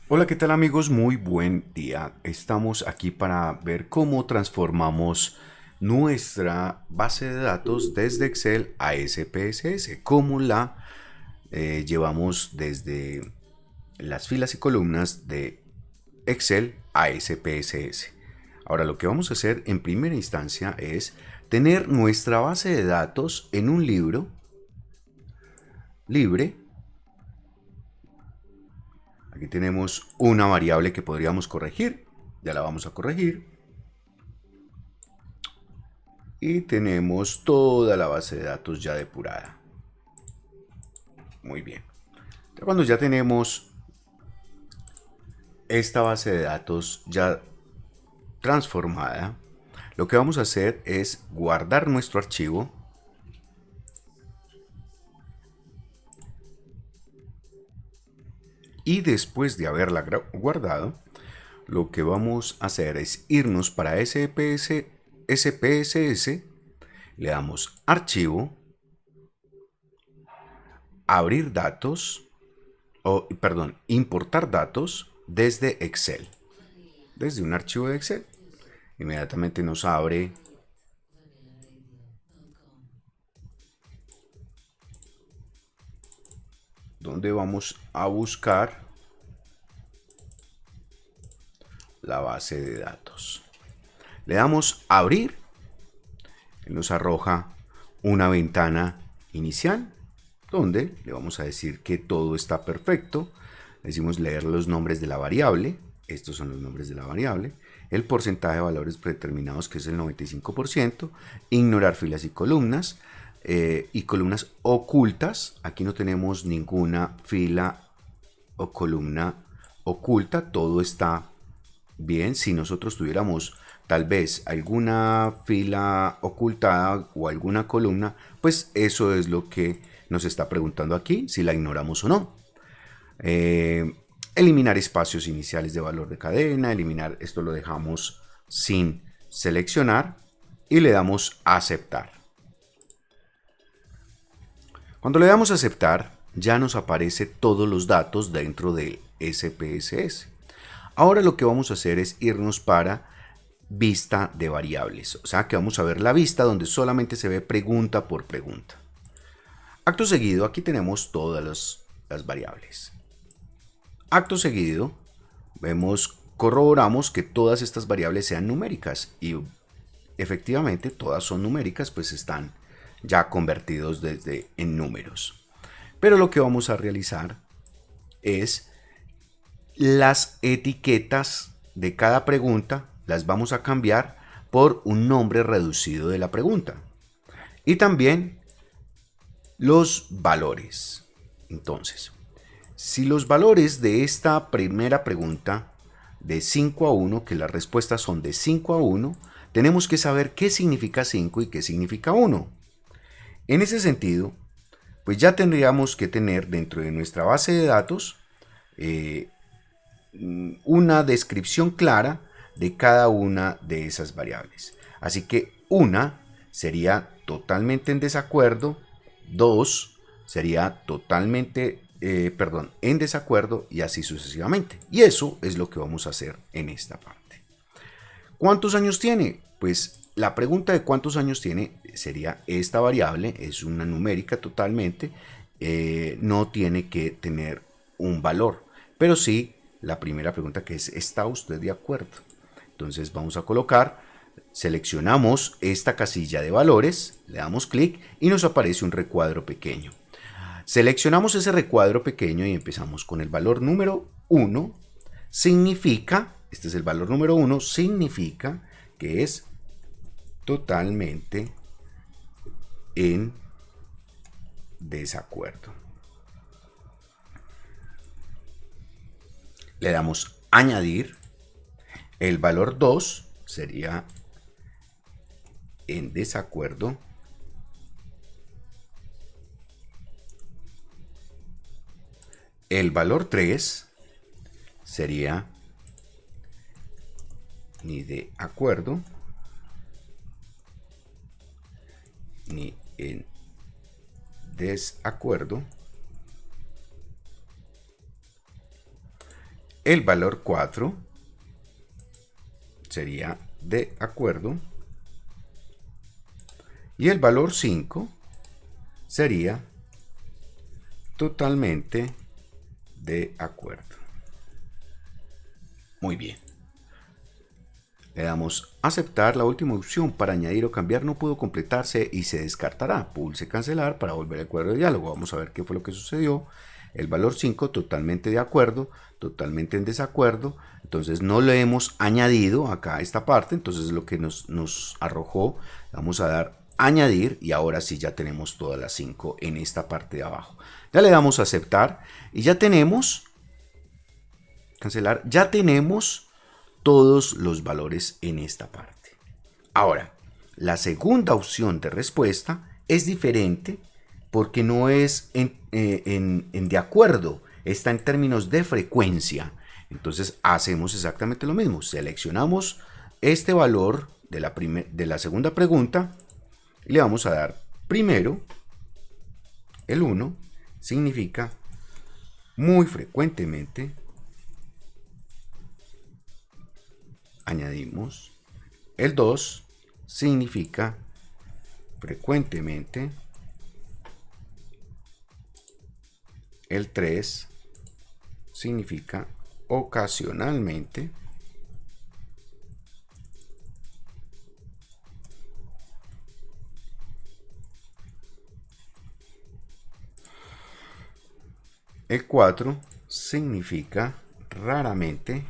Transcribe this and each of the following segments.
Hola, ¿qué tal amigos? Muy buen día. Estamos aquí para ver cómo transformamos nuestra base de datos desde Excel a SPSS. Cómo la llevamos desde las filas y columnas de Excel a SPSS. Ahora lo que vamos a hacer en primera instancia es tener nuestra base de datos en un libro libre. Aquí tenemos una variable que podríamos corregir. Ya la vamos a corregir. Y tenemos toda la base de datos ya depurada. Muy bien. Cuando ya tenemos esta base de datos ya transformada, lo que vamos a hacer es guardar nuestro archivo y después de haberla guardado, lo que vamos a hacer es irnos para SPSS, le damos archivo, abrir datos, perdón, importar datos desde Excel, desde un archivo de Excel. Inmediatamente nos abre donde vamos a buscar la base de datos. Le damos a abrir y nos arroja una ventana inicial donde le vamos a decir que todo está perfecto. Le decimos leer los nombres de la variable. Estos son los nombres de la variable. El porcentaje de valores predeterminados, que es el 95%. Ignorar filas y columnas ocultas. Aquí no tenemos ninguna fila o columna oculta. Todo está bien. Si nosotros tuviéramos tal vez alguna fila ocultada o alguna columna, pues eso es lo que nos está preguntando aquí, si la ignoramos o no. Eliminar espacios iniciales de valor de cadena, eliminar, esto lo dejamos sin seleccionar y le damos a aceptar. Cuando le damos a aceptar, ya nos aparece todos los datos dentro del SPSS. Ahora lo que vamos a hacer es irnos para vista de variables, o sea que vamos a ver la vista donde solamente se ve pregunta por pregunta. Acto seguido, aquí tenemos todas las variables. Acto seguido, corroboramos que todas estas variables sean numéricas y efectivamente todas son numéricas, pues están ya convertidos desde en números. Pero lo que vamos a realizar es las etiquetas de cada pregunta, las vamos a cambiar por un nombre reducido de la pregunta. Y también los valores. Entonces, si los valores de esta primera pregunta de 5 a 1, que las respuestas son de 5 a 1, tenemos que saber qué significa 5 y qué significa 1. En ese sentido, pues ya tendríamos que tener dentro de nuestra base de datos una descripción clara de cada una de esas variables. Así que una sería totalmente en desacuerdo, dos sería totalmente, en desacuerdo y así sucesivamente. Y eso es lo que vamos a hacer en esta parte. ¿Cuántos años tiene? Pues la pregunta de cuántos años tiene sería esta variable, es una numérica totalmente, no tiene que tener un valor, pero sí la primera pregunta que es, ¿está usted de acuerdo? Entonces vamos a colocar, seleccionamos esta casilla de valores, le damos clic y nos aparece un recuadro pequeño. Seleccionamos ese recuadro pequeño y empezamos con el valor número 1. Significa, este es el valor número 1, significa que es totalmente en desacuerdo. Le damos añadir. El valor 2 sería en desacuerdo. El valor 3 sería ni de acuerdo ni en desacuerdo. El valor 4 sería de acuerdo. Y el valor 5 sería totalmente de acuerdo. Muy bien. Le damos aceptar. La última opción para añadir o cambiar no pudo completarse y se descartará. Pulse cancelar para volver al cuadro de diálogo. Vamos a ver qué fue lo que sucedió. El valor 5 totalmente de acuerdo, totalmente en desacuerdo. Entonces no le hemos añadido acá a esta parte. Entonces lo que nos arrojó, vamos a dar añadir y ahora sí ya tenemos todas las 5 en esta parte de abajo. Ya le damos a aceptar y ya tenemos, cancelar, ya tenemos todos los valores en esta parte. Ahora, la segunda opción de respuesta es diferente porque no es en de acuerdo, está en términos de frecuencia. Entonces hacemos exactamente lo mismo. Seleccionamos este valor de la segunda pregunta y le vamos a dar primero el 1, significa muy frecuentemente. Añadimos el 2, significa frecuentemente. El 3 significa ocasionalmente. El 4 significa raramente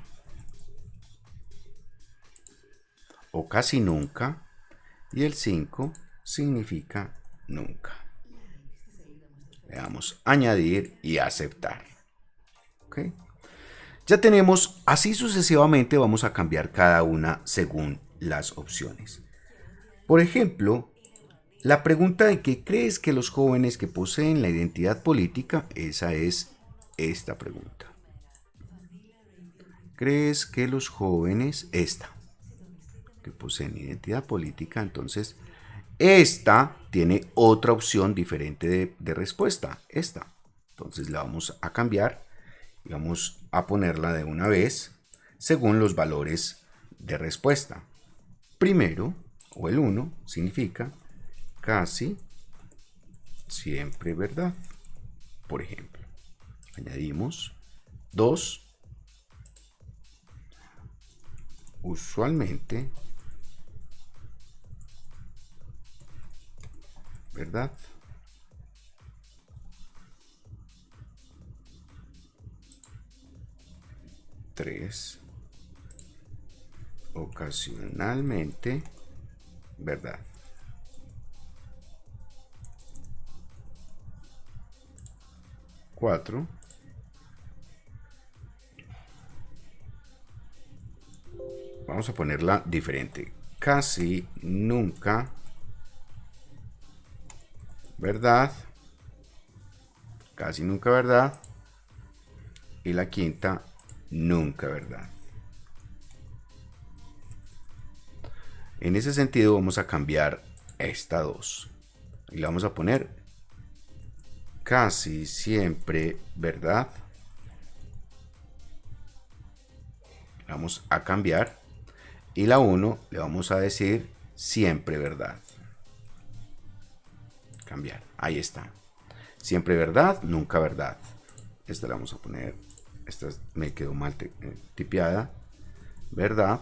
o casi nunca. Y el 5 significa nunca. Le damos añadir y aceptar. ¿Okay? Ya tenemos, así sucesivamente vamos a cambiar cada una según las opciones. Por ejemplo, la pregunta de ¿qué crees que los jóvenes que poseen la identidad política? Esa es esta pregunta. ¿Crees que los jóvenes, esta, que poseen identidad política? Entonces, esta tiene otra opción diferente de respuesta, esta. Entonces la vamos a cambiar y vamos a ponerla de una vez según los valores de respuesta. Primero, o el 1, significa casi siempre verdad. Por ejemplo, añadimos 2, usualmente verdad. 3, ocasionalmente verdad. 4, vamos a ponerla diferente, casi nunca verdad, casi nunca verdad, y la quinta, nunca verdad. En ese sentido vamos a cambiar esta 2 y la vamos a poner casi siempre verdad. Vamos a cambiar y la 1 le vamos a decir siempre verdad. Cambiar, ahí está. Siempre verdad, nunca verdad. Esta la vamos a poner, esta me quedó mal tipeada. Verdad.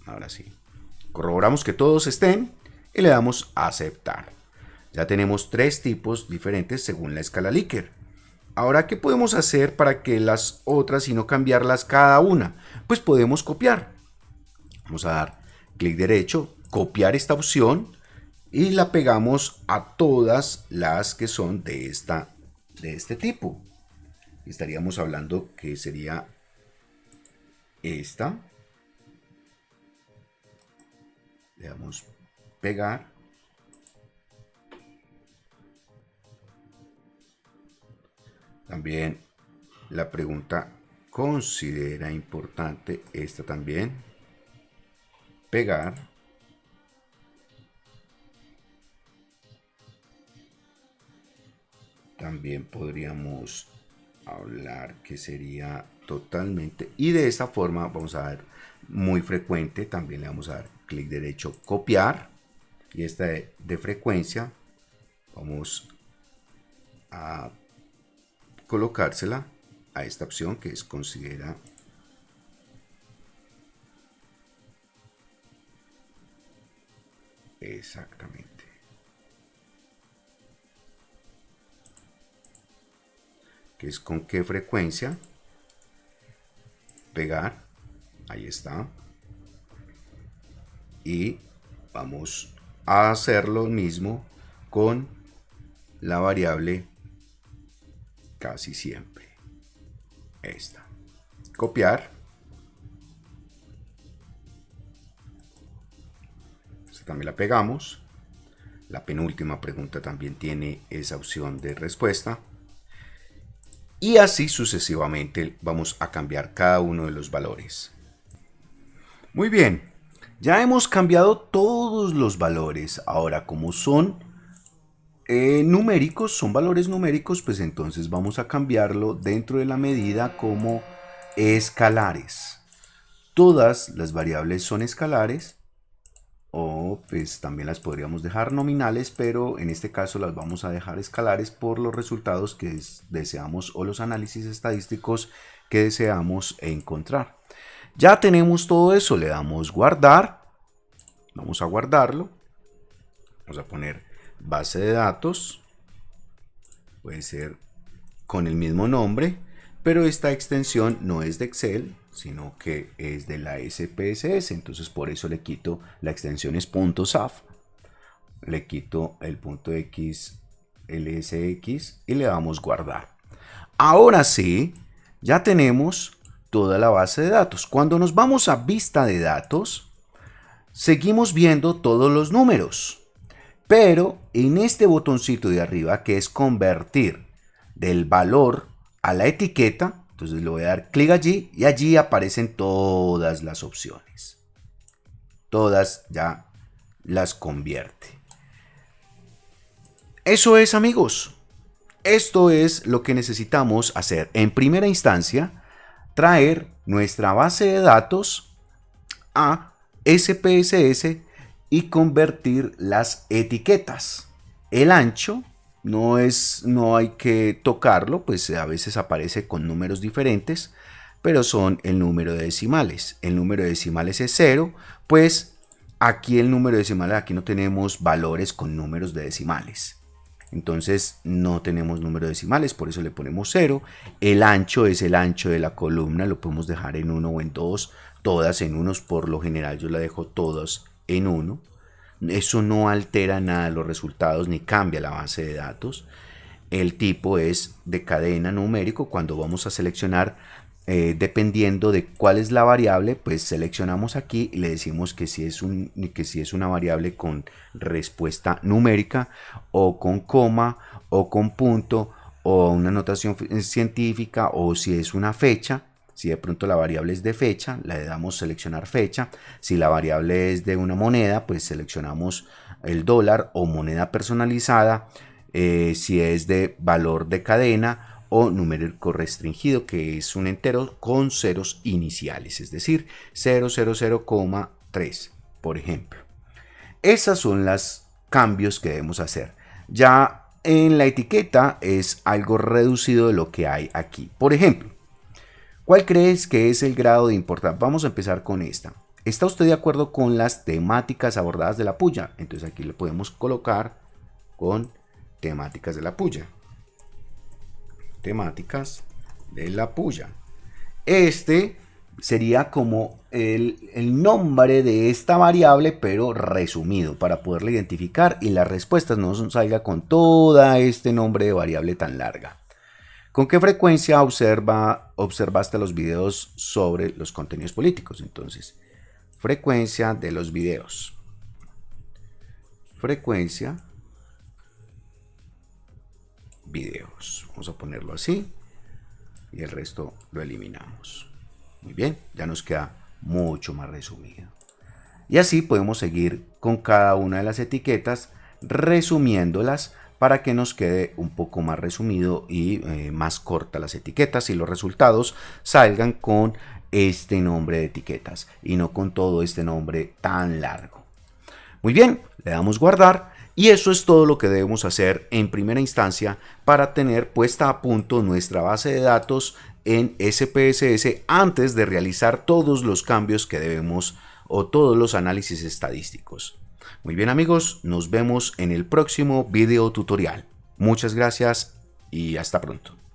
Ahora sí. Corroboramos que todos estén y le damos a aceptar. Ya tenemos 3 tipos diferentes según la escala Likert. Ahora, ¿qué podemos hacer para que las otras y no cambiarlas cada una? Pues podemos copiar. Vamos a dar clic derecho, copiar esta opción y la pegamos a todas las que son de este tipo. Estaríamos hablando que sería esta. Le damos pegar. También la pregunta considera importante esta también. Pegar. También podríamos hablar, que sería totalmente, y de esta forma vamos a dar muy frecuente, también le vamos a dar clic derecho, copiar, y esta de frecuencia vamos a colocársela a esta opción que es considera exactamente. Que es con qué frecuencia pegar, ahí está, y vamos a hacer lo mismo con la variable casi siempre, esta, copiar, esta también la pegamos, la penúltima pregunta también tiene esa opción de respuesta, y así sucesivamente vamos a cambiar cada uno de los valores. Muy bien, ya hemos cambiado todos los valores. Ahora, como son numéricos, son valores numéricos, pues entonces vamos a cambiarlo dentro de la medida como escalares. Todas las variables son escalares, o pues también las podríamos dejar nominales, pero en este caso las vamos a dejar escalares por los resultados que deseamos o los análisis estadísticos que deseamos encontrar. Ya tenemos todo eso, le damos guardar, vamos a guardarlo, vamos a poner base de datos, puede ser con el mismo nombre, pero esta extensión no es de Excel, sino que es de la SPSS, entonces por eso le quito la extensión es .saf, le quito el .xlsx y le damos guardar. Ahora sí, ya tenemos toda la base de datos. Cuando nos vamos a vista de datos, seguimos viendo todos los números, pero en este botoncito de arriba que es convertir del valor a la etiqueta, entonces le voy a dar clic allí y allí aparecen todas las opciones. Todas ya las convierte. Eso es, amigos. Esto es lo que necesitamos hacer. En primera instancia, traer nuestra base de datos a SPSS y convertir las etiquetas. El ancho no hay que tocarlo, pues a veces aparece con números diferentes, pero son el número de decimales. El número de decimales es 0, pues aquí el número de decimales, aquí no tenemos valores con números de decimales. Entonces no tenemos número de decimales, por eso le ponemos 0. El ancho es el ancho de la columna, lo podemos dejar en 1 o en 2, todas en unos, por lo general yo la dejo todas en 1. Eso no altera nada los resultados ni cambia la base de datos. El tipo es de cadena numérico. Cuando vamos a seleccionar, dependiendo de cuál es la variable, pues seleccionamos aquí y le decimos que si es una variable con respuesta numérica o con coma o con punto o una notación científica, o si es una fecha. Si de pronto la variable es de fecha, le damos seleccionar fecha. Si la variable es de una moneda, pues seleccionamos el dólar o moneda personalizada. Si es de valor de cadena o numérico restringido, que es un entero con ceros iniciales, es decir, 000,3, por ejemplo. Esos son los cambios que debemos hacer. Ya en la etiqueta es algo reducido de lo que hay aquí. Por ejemplo, ¿cuál crees que es el grado de importancia? Vamos a empezar con esta. ¿Está usted de acuerdo con las temáticas abordadas de la puya? Entonces aquí le podemos colocar con temáticas de la puya. Temáticas de la puya. Este sería como el nombre de esta variable, pero resumido, para poderla identificar y las respuestas no salga con toda este nombre de variable tan larga. ¿Con qué frecuencia observaste los videos sobre los contenidos políticos? Entonces, frecuencia de los videos. Frecuencia, videos. Vamos a ponerlo así y el resto lo eliminamos. Muy bien, ya nos queda mucho más resumido. Y así podemos seguir con cada una de las etiquetas, resumiéndolas para que nos quede un poco más resumido y más corta las etiquetas y los resultados salgan con este nombre de etiquetas y no con todo este nombre tan largo. Muy bien, le damos guardar y eso es todo lo que debemos hacer en primera instancia para tener puesta a punto nuestra base de datos en SPSS antes de realizar todos los cambios que debemos o todos los análisis estadísticos. Muy bien amigos, nos vemos en el próximo video tutorial. Muchas gracias y hasta pronto.